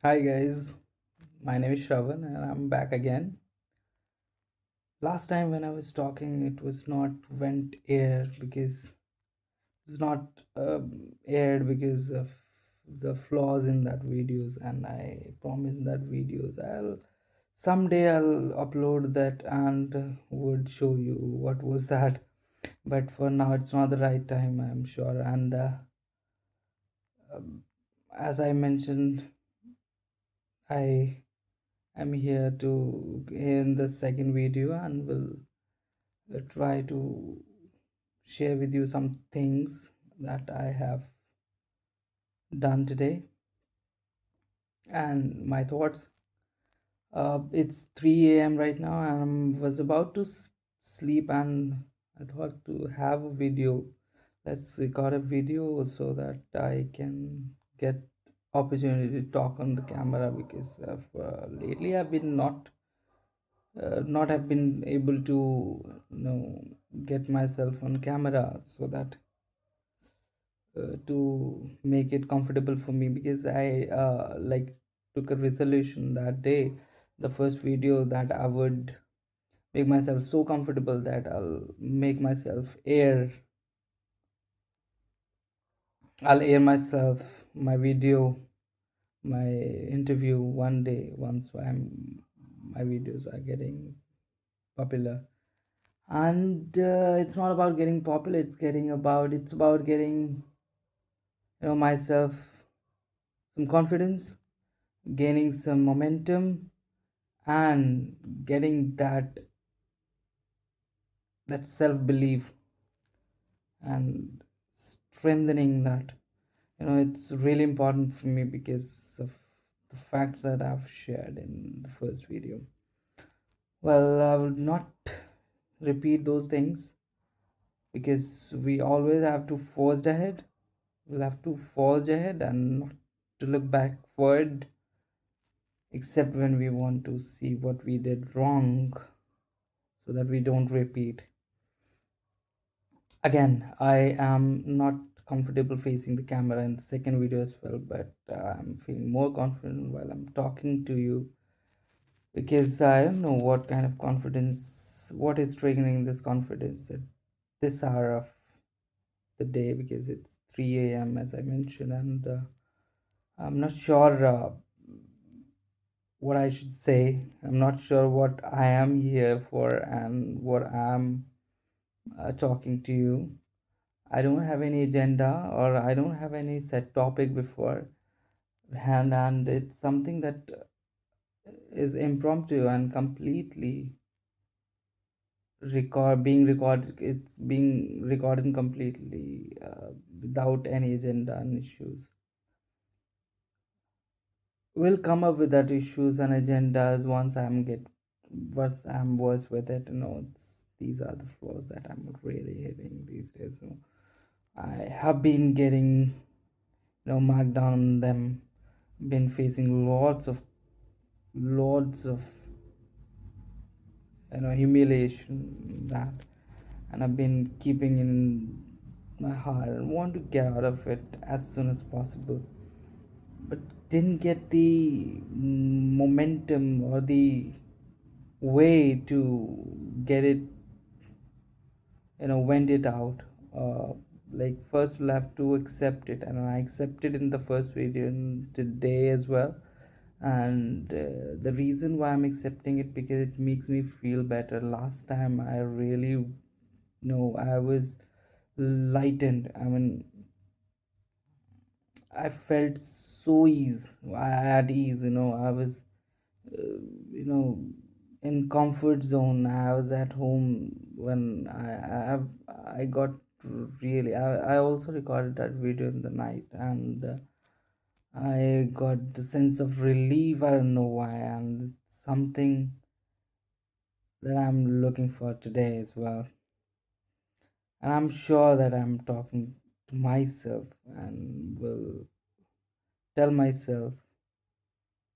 Hi guys, my name is Shravan and I'm back again. Last time when I was talking, it was not went air because it's not aired because of the flaws in that videos, and I promise that videos I'll upload that and would show you what was that. But for now, it's not the right time, I'm sure. And um, as I mentioned, I am here to in the second video and will try to share with you some things that I have done today and my thoughts. It's 3 a.m. right now, and I was about to sleep, and I thought to have a video. Let's record a video so that I can get opportunity to talk on the camera because lately I've been not have been able to get myself on camera so that to make it comfortable for me because I like took a resolution that day, the first video, that I would make myself so comfortable that I'll air myself my video, my interview one day once my videos are getting popular. And it's not about getting popular, it's about getting myself some confidence, gaining some momentum, and getting that self belief and strengthening that. It's really important for me because of the facts that I've shared in the first video. Well, I will not repeat those things because we always have to forge ahead. We'll have to forge ahead and not to look backward, except when we want to see what we did wrong so that we don't repeat. Again, I am not comfortable facing the camera in the second video as well, but I'm feeling more confident while I'm talking to you because I don't know what kind of confidence, what is triggering this confidence at this hour of the day, because it's 3 a.m. as I mentioned, and I'm not sure what I should say. I'm not sure what I am here for and what I'm talking to you. I don't have any agenda or I don't have any set topic before hand, and it's something that is impromptu and completely it's being recorded completely without any agenda and issues. We'll come up with that issues and agendas once I'm versed with it. These are the flaws that I'm really hitting these days. So I have been getting marked down on them, been facing lots of humiliation, that, and I've been keeping in my heart and want to get out of it as soon as possible, but didn't get the momentum or the way to get it, vent it out. uh, like, first we'll have to accept it, and I accepted in the first video and today as well. And the reason why I'm accepting it, because it makes me feel better. Last time I really I was lightened. I mean, I felt so at ease. I was you know in comfort zone. I was at home when I got really. I also recorded that video in the night, and I got the sense of relief. I don't know why, and it's something that I'm looking for today as well. And I'm sure that I'm talking to myself and will tell myself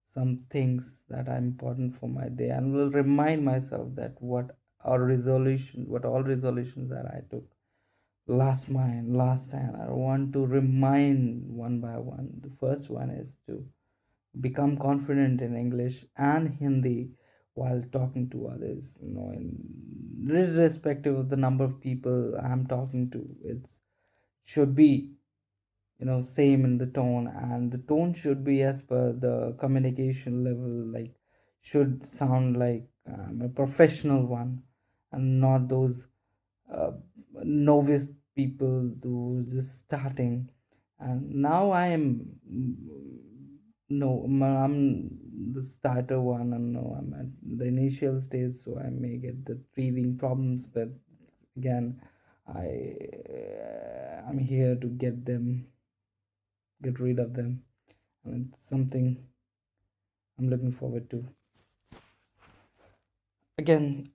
some things that are important for my day, and will remind myself that what all resolutions that I took last time. I want to remind one by one. The first one is to become confident in English and Hindi while talking to others, and irrespective of the number of people I'm talking to, it's should be, same in the tone, and the tone should be as per the communication level, like should sound like a professional one, and not those uh, novice people who just starting. And now I am, no, I'm the starter one, and no, I'm at the initial stage, so I may get the breathing problems, but again, I'm here to get rid of them, and it's something I'm looking forward to. Again,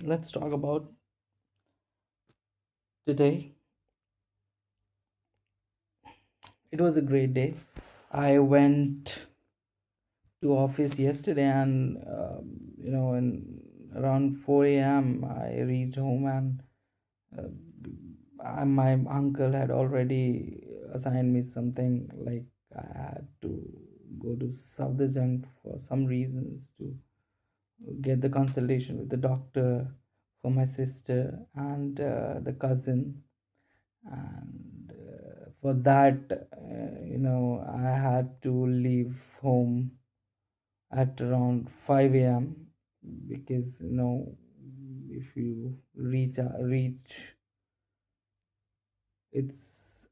let's talk about today. It was a great day. I went to office yesterday, and in around 4 a.m. I reached home, and my uncle had already assigned me something, like I had to go to Safdarjung for some reasons to get the consultation with the doctor for my sister and the cousin. And for that, I had to leave home at around 5 a.m. because if you reach it's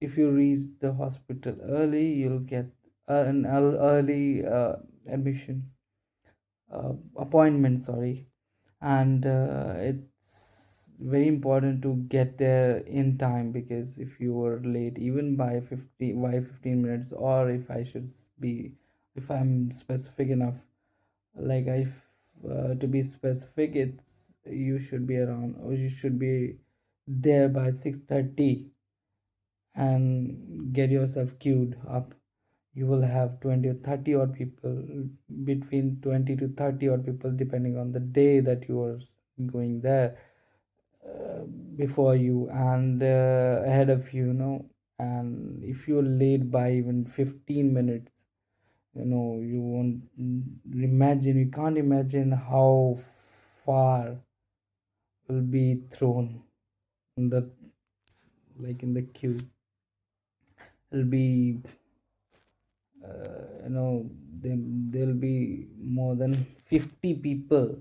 if you reach the hospital early, you'll get an early admission appointment, sorry. And it's very important to get there in time, because if you were late even by 15 minutes, or if I'm specific enough, like I to be specific, it's you should be around, or you should be there by 6:30, and get yourself queued up. You will have 20 or 30 odd people, between 20 to 30 odd people, depending on the day that you are going there, uh, before you and ahead of and if you're late by even 15 minutes, you won't imagine, you can't imagine how far will be thrown in the, like in the queue. It'll be you know there'll be more than 50 people.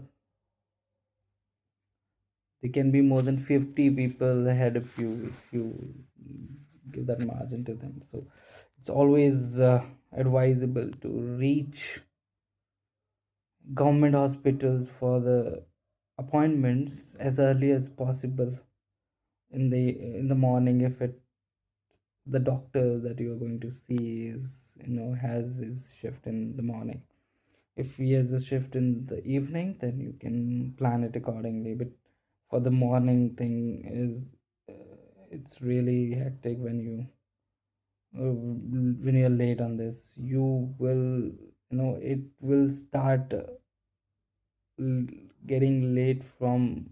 There can be more than 50 people ahead of you if you give that margin to them. So it's always advisable to reach government hospitals for the appointments as early as possible in the morning, if it the doctor that you are going to see has his shift in the morning. If he has a shift in the evening, then you can plan it accordingly. But for the morning thing is, it's really hectic when you're late on this. It will start getting late from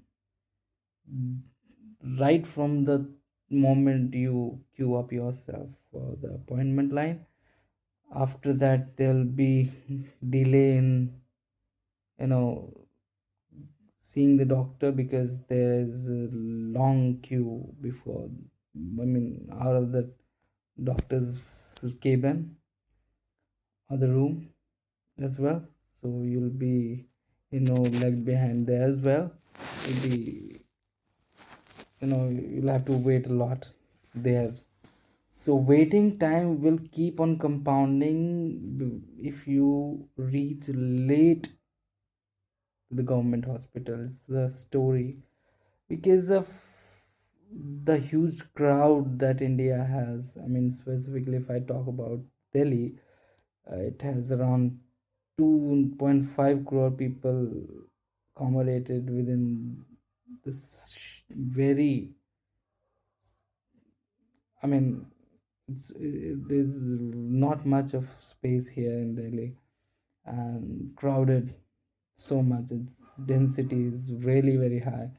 right from the moment you queue up yourself for the appointment line. After that, there'll be delay in you know seeing the doctor, because there's a long queue before, I mean, out of the doctor's cabin or the room as well. So you'll be lag behind there as well. You'll be you'll have to wait a lot there. So waiting time will keep on compounding if you reach late to the government hospitals. The story, because of the huge crowd that India has. I mean, specifically, if I talk about Delhi, it has around 2.5 crore people accommodated within this very. I mean, there's not much of space here in Delhi, and crowded so much. Its density is really very high.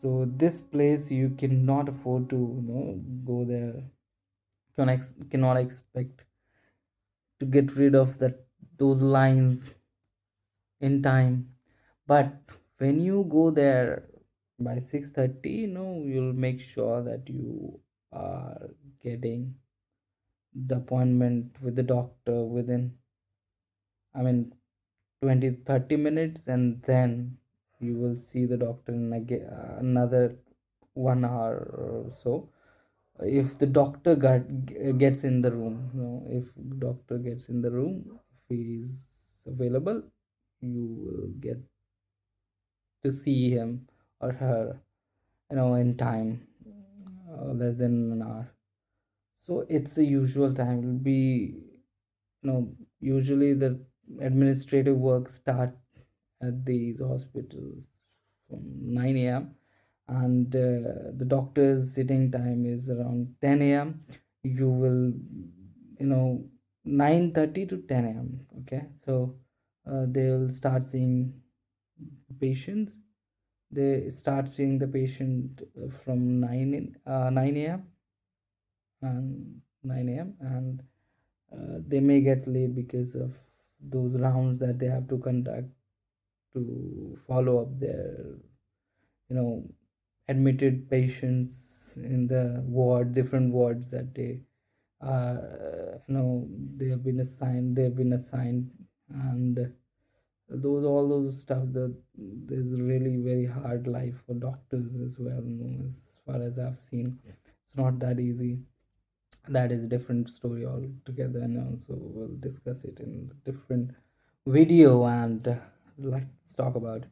So this place you cannot afford to go there. Cannot expect to get rid of that those lines in time. But when you go there by 6:30, you'll make sure that you are getting the appointment with the doctor within, I mean, 20 to 30 minutes, and then you will see the doctor in another 1 hour or so. If the doctor gets in the room, if doctor gets in the room, if he is available, you will get to see him or her, in time, less than an hour. So it's the usual time. It'll be, usually the administrative work start at these hospitals from 9 a.m., and the doctor's sitting time is around 10 a.m. You will, 9:30 to 10 a.m. Okay, so they will start seeing patients. They start seeing the patient from 9 a.m. and 9 a.m., and they may get late because of those rounds that they have to conduct to follow up their, you know admitted patients in the different wards that they are, they have been assigned, and all those stuff, that is really very hard life for doctors as well. As far as I've seen, it's not that easy. That is a different story altogether now, so we'll discuss it in a different video. And let's talk about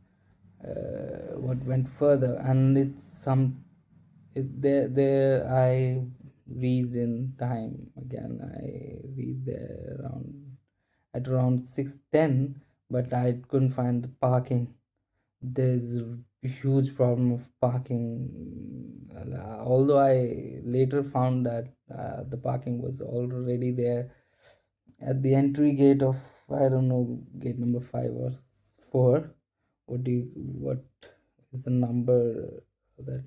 what went further. And it's there I reached in time again. I reached there around 6:10, but I couldn't find the parking. There's a huge problem of parking. Although I later found that the parking was already there at the entry gate of, I don't know, gate number 5 or 4. What is the number of that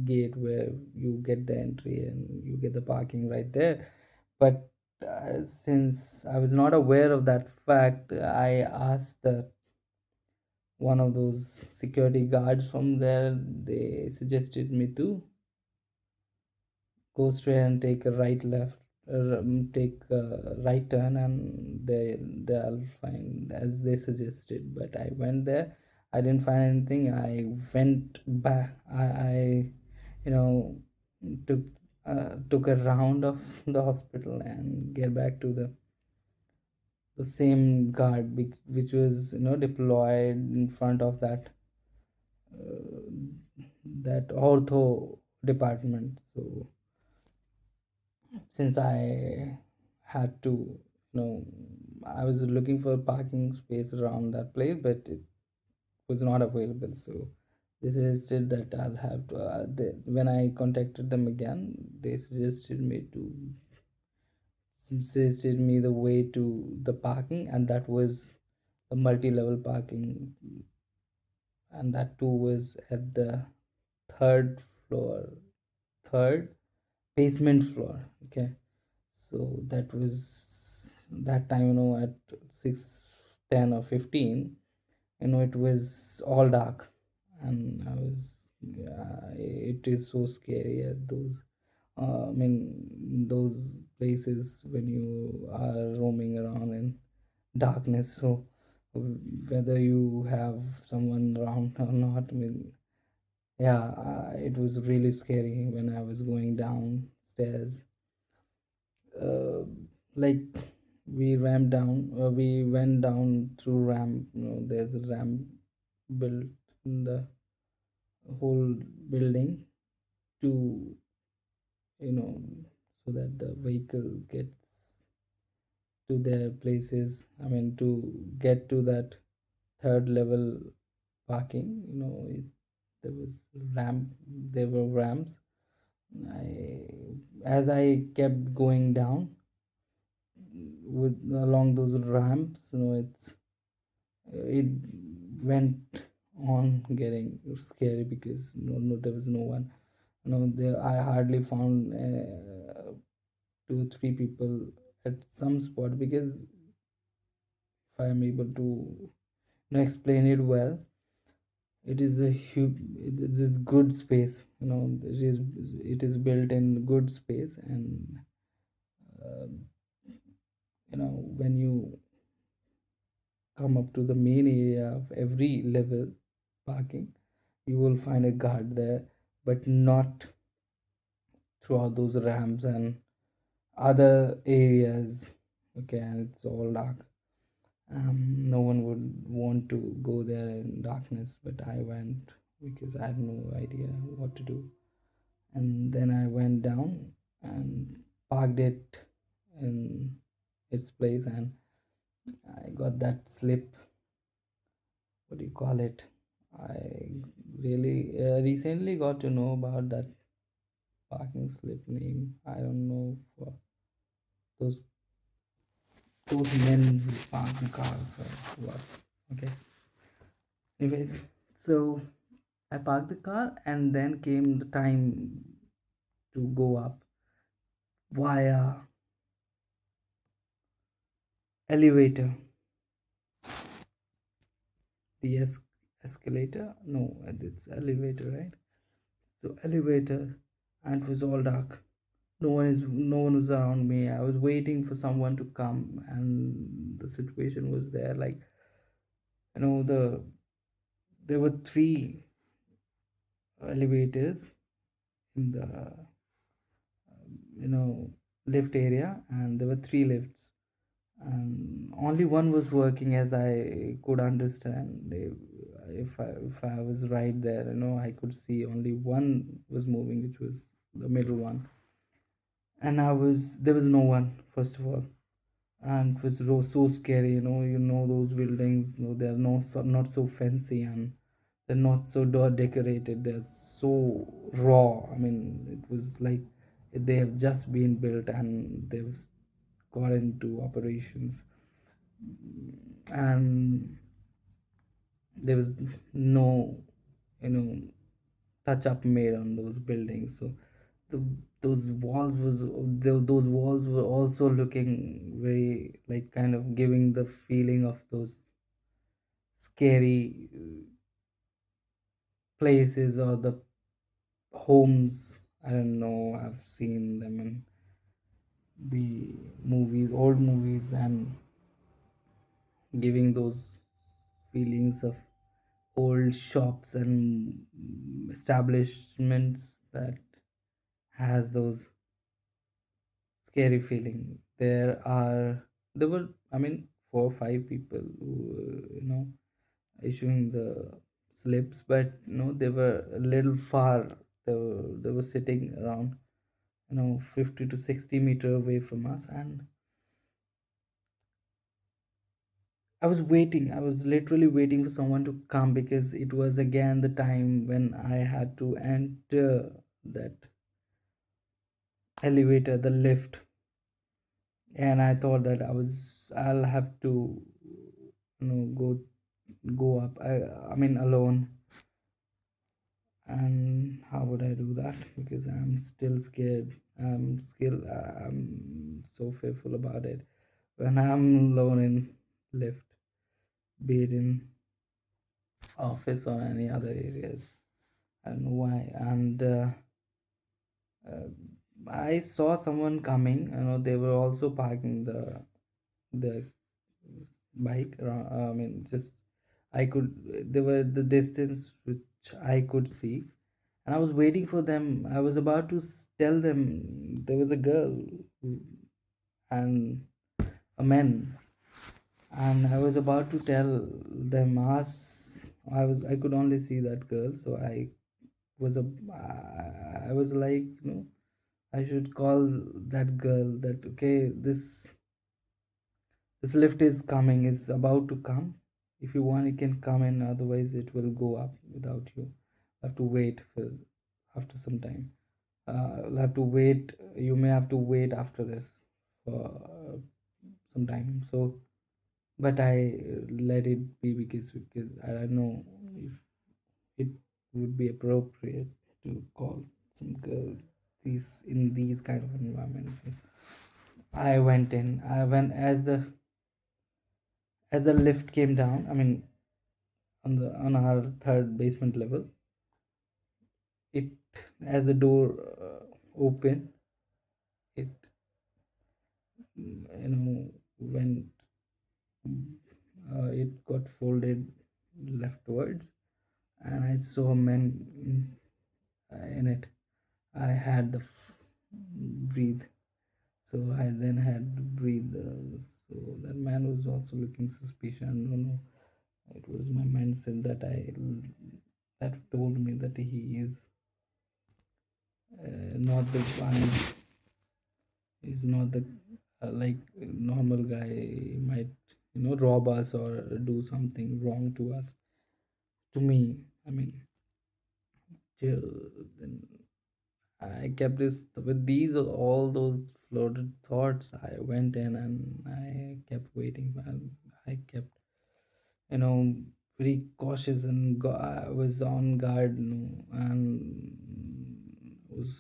gate where you get the entry and you get the parking right there? But since I was not aware of that fact, I asked one of those security guards from there. They suggested me to go straight and take a take a right turn, and they'll find as they suggested. But I went there, I didn't find anything. I went back. I you know took took a round of the hospital and get back to the same guard, which was, deployed in front of that ortho department. So since I had to, I was looking for a parking space around that place, but it was not available. So they suggested that I'll have to. When I contacted them again, they suggested me the way to the parking, and that was the multi-level parking, and that too was at the third floor, third basement floor. Okay, so that was that time, at 6:10 or 15. It was all dark, and I was, yeah, it is so scary at those, I mean, those places when you are roaming around in darkness. So whether you have someone around or not, I mean, yeah, it was really scary when I was going downstairs. uh, like we went down through ramp. There's a ramp built in the whole building to, you know so that the vehicle gets to their places. I mean, to get to that third level parking. There was ramp there were ramps. I As I kept going down with along those ramps, it went on getting scary, because no, there was no one. There I hardly found 2 or 3 people at some spot, because if I am able to explain it well, it is a huge, it is good space, it is built in good space. And uh, when you come up to the main area of every level parking, you will find a guard there, but not throughout those ramps and other areas. Okay, and it's all dark. No one would want to go there in darkness, but I went because I had no idea what to do. And then I went down and parked it in its place, and I got that slip. What do you call it? I really recently got to know about that parking slip name. I don't know for those men who park the cars or what. Okay. Anyways, so I parked the car, and then came the time to go up via elevator. The escalator? No, it's elevator, right? So elevator, and it was all dark. No one was around me. I was waiting for someone to come, and the situation was there. Like, there were three elevators in the you know lift area, and there were three lifts, and only one was working, as I could understand. If I was right there, I could see only one was moving, which was the middle one. And there was no one, first of all, and it was so scary. Those buildings, they're not so fancy, and they're not so door decorated. They're so raw. I mean, it was like they have just been built and they've got into operations. And there was no you know touch up made on those buildings. So the, those walls were also looking very, like, kind of giving the feeling of those scary places, or the homes. I don't know, I've seen them in the old movies, and giving those feelings of old shops and establishments that has those scary feeling. There were, I mean, 4 or 5 people who were, issuing the slips, but they were a little far. They were sitting around 50 to 60 meter away from us. And I was literally waiting for someone to come, because it was again the time when I had to enter that elevator, the lift. And I thought that I'll have to go up, I mean, alone. And how would I do that? Because I'm still scared. I'm so fearful about it when I'm alone in lift, be it in office or any other areas. I don't know why. And uh, I saw someone coming. They were also parking the bike around. I mean, just I could. They were the distance which I could see, and I was waiting for them. I was about to tell them there was a girl and a man, and I was about to tell them. I could only see that girl, so was a I was like, I should call that girl that, okay, this lift is coming, is about to come. If you want, you can come in, otherwise it will go up without you. Have to wait for after some time. You'll have to wait. You may have to wait after this for some time. So, but I let it be, because I don't know if it would be appropriate to call some girl these in these kind of environments. I went in. I went as the lift came down. I mean, on our third basement level, it as the door opened, it went. It got folded leftwards, and I saw men in it. I had the breathe, so I then had to breathe. So that man was also looking suspicious. No, no, it was my mindset that told me that he is not the one. He's not the like normal guy. He might rob us or do something wrong to us. To me, I mean, till then I kept this with these all those floated thoughts. I went in and I kept waiting, and I kept you know very cautious, and I was on guard, and was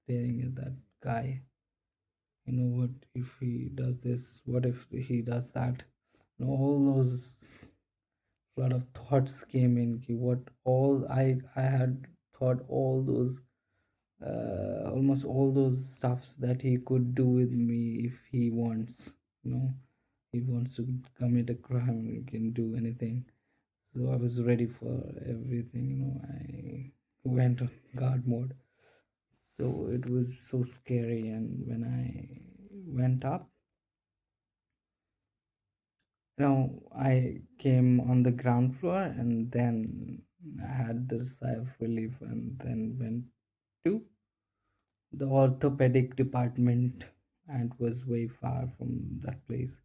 staring at that guy. What if he does this? What if he does that? All those lot of thoughts came in. What all I had thought, all those almost all those stuffs that he could do with me if he wants. You know, he wants to commit a crime. He can do anything. So I was ready for everything. I went on guard mode. So it was so scary. And when I went up, I came on the ground floor, and then I had the sigh of relief, and then went to the orthopedic department, and was way far from that place.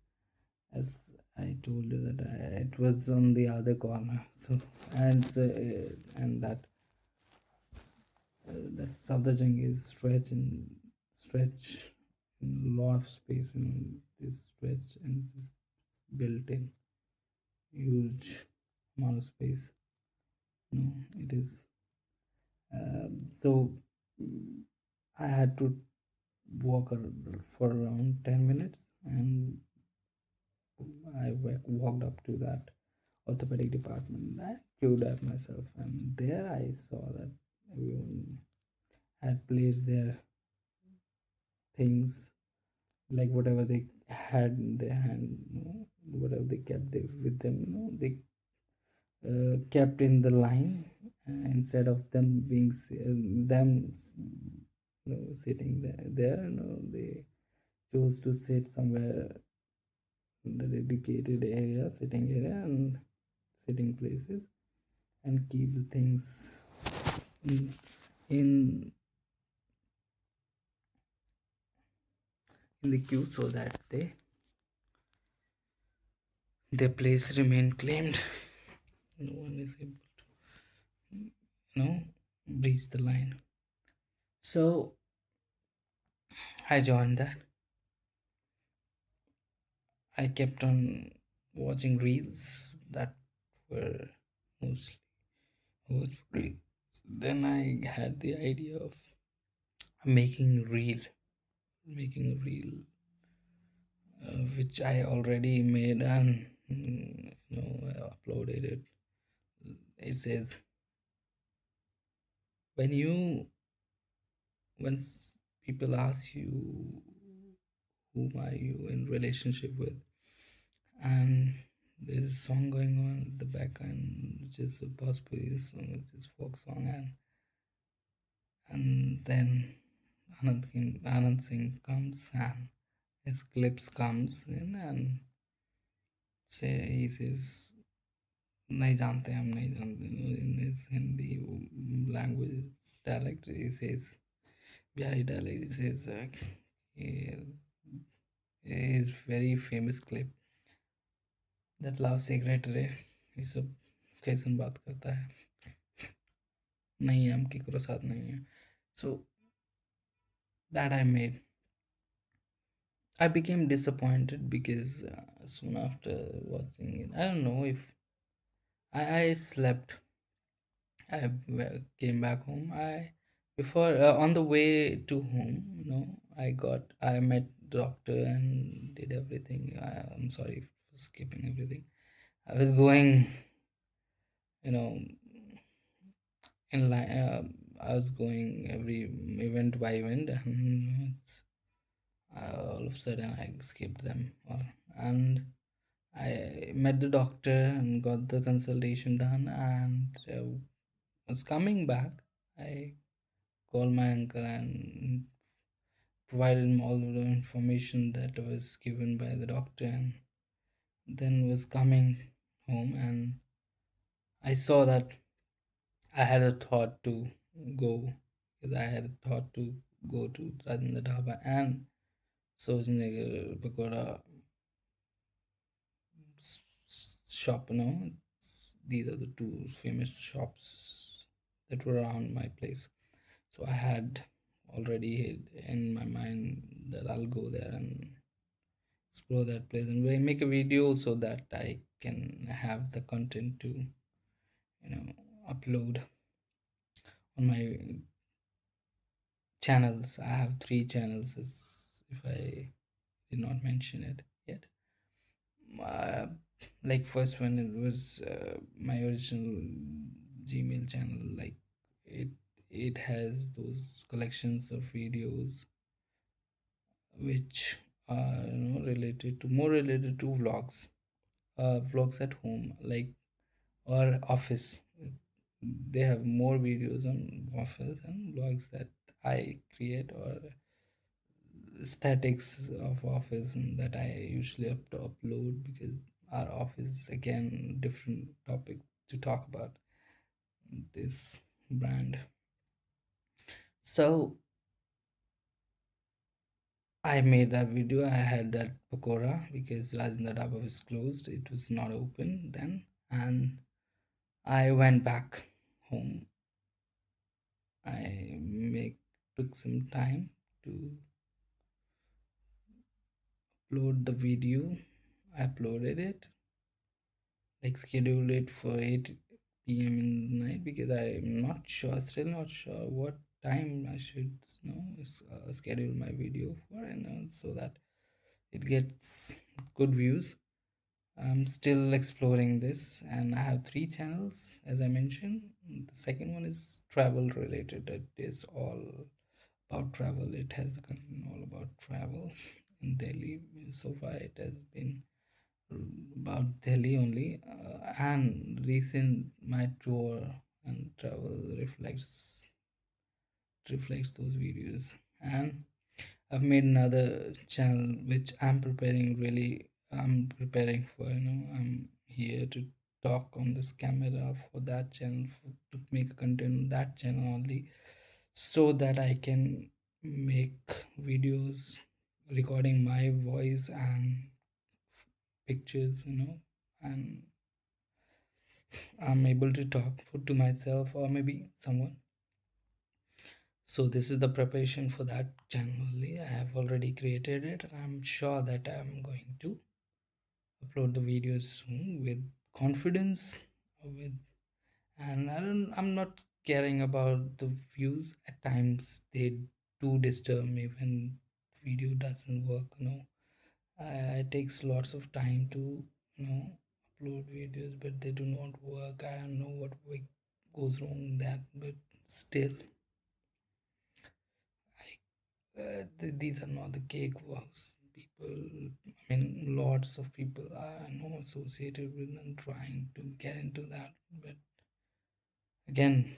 As I told you that it was on the other corner. So and that Safdarjung is stretch in a lot of space. This stretch and this built in huge amount of space. It is so I had to walk for around 10 minutes, and I walked up to that orthopedic department. I queued up myself, and there I saw that everyone had placed their things, like whatever they had in their hand, whatever they kept with them, they kept in the line, instead of them being sitting there. They chose to sit somewhere in the dedicated area, sitting area, and sitting places, and keep the things in in, in the queue, so that their place remain claimed. No one is able to breach the line. So I joined that. I kept on watching reels that were mostly free. Then I had the idea of making a reel, which I already made, and I uploaded it. It says, when you when people ask you whom are you in relationship with, and there's a song going on at the back end, which is a Bhojpuri song, which is folk song, and then Anand Singh comes, and his clips comes in, and he says, नहीं जानते, हम नहीं जानते. In his Hindi language dialect, he says, Bihari dialect, he says, his very famous clip, that love cigarette रे, ये सब कैसन बात करता है, नहीं है, हम केकरो साथ नहीं है. So that I made. I became disappointed because soon after watching it, I don't know if I slept. I came back home. I Before, on the way to home, I met doctor and did everything. I'm sorry for skipping everything. I was going, you know, in line. I was going every event by event, and all of a sudden I skipped them all. And I met the doctor and got the consultation done, and was coming back. I called my uncle and provided him all of the information that was given by the doctor, and then was coming home, and I saw that I had a thought to go, because I had a thought to go to Rajendra Dhaba and Sojnagar Pakoda shop. These are the two famous shops that were around my place. So I had already in my mind that I'll go there and explore that place and make a video so that I can have the content to upload on my channels. I have three channels, as if I did not mention it yet. uh, like first one, it was my original Gmail channel. Like it it has those collections of videos which are related to more related to vlogs, vlogs at home, like, or office. They have more videos on office and vlogs that I create, or aesthetics of office, and that I usually have to upload, because our office, again, different topic to talk about this brand. So I made that video. I had that pakora because Rajendra Dhaba was closed. It was not open then, and I went back home. I make took some time to upload the video. I uploaded it, like scheduled it for 8 p.m. in the night, because I'm not sure, still not sure what time I should schedule my video for, and so that it gets good views. I'm still exploring this, and I have three channels, as I mentioned. The second one is travel related. It is all about travel. It has a content all about travel in Delhi. So far, it has been about Delhi only, and recent my tour and travel reflects those videos. And I've made another channel which I'm preparing for. I'm here to talk on this camera for that channel, to make content on that channel only, so that I can make videos recording my voice and pictures, and I'm able to talk to myself or maybe someone. So this is the preparation for that channel only. I have already created it, and I'm sure that I'm going to upload the videos soon with confidence, with and I'm not caring about the views. At times they do disturb me when video doesn't work. It takes lots of time to you know upload videos, but they do not work. I don't know what goes wrong in that, but still, these are not the cakewalks. Lots of people are associated with and trying to get into that, but again,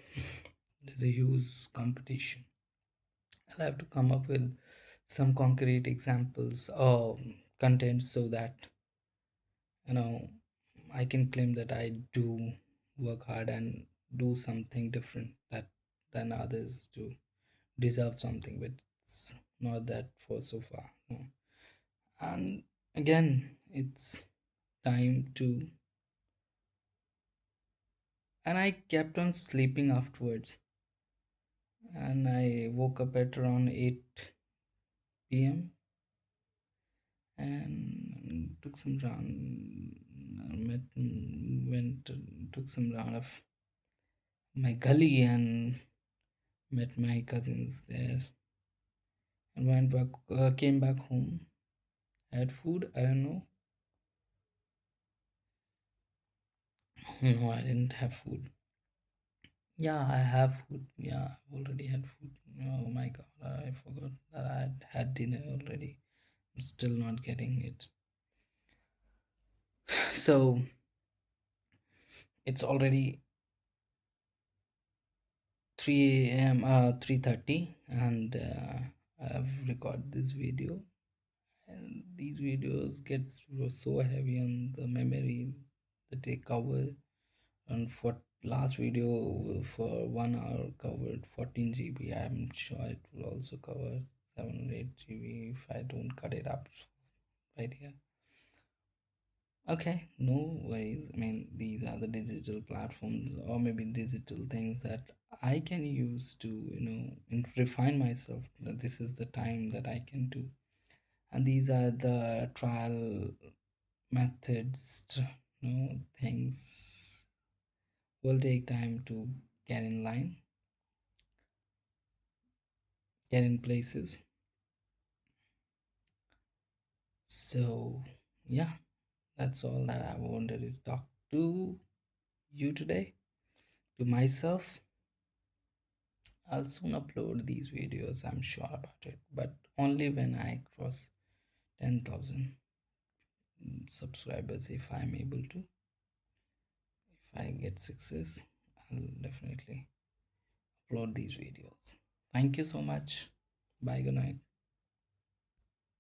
there's a huge competition. I'll have to come up with some concrete examples or content, so that you know I can claim that I do work hard and do something different that than others do, deserve something, but it's not that for so far. No. And again, it's time to, and I kept on sleeping afterwards, and I woke up at around 8 p.m. and took some round, met went took some round of my gully, and met my cousins there, and went back, came back home, had food. I don't know. No, I didn't have food. Yeah, I have food. Yeah, I've already had food. Oh my god, I forgot that I had dinner already. I'm still not getting it. So it's already 3 a.m. 3:30, and I've recorded this video. And these videos get so heavy on the memory that they cover. And for last video for 1 hour covered 14 GB. I'm sure it will also cover 7 or 8 GB if I don't cut it up right here. Okay, no worries. I mean, these are the digital platforms or maybe digital things that I can use to, refine myself. That this is the time that I can do. And these are the trial methods, things will take time to get in line, get in places. So, yeah, that's all that I wanted to talk to you today, to myself. I'll soon upload these videos, I'm sure about it, but only when I cross 10,000 subscribers. If I'm able to, if I get success, I'll definitely upload these videos. Thank you so much. Bye, good night.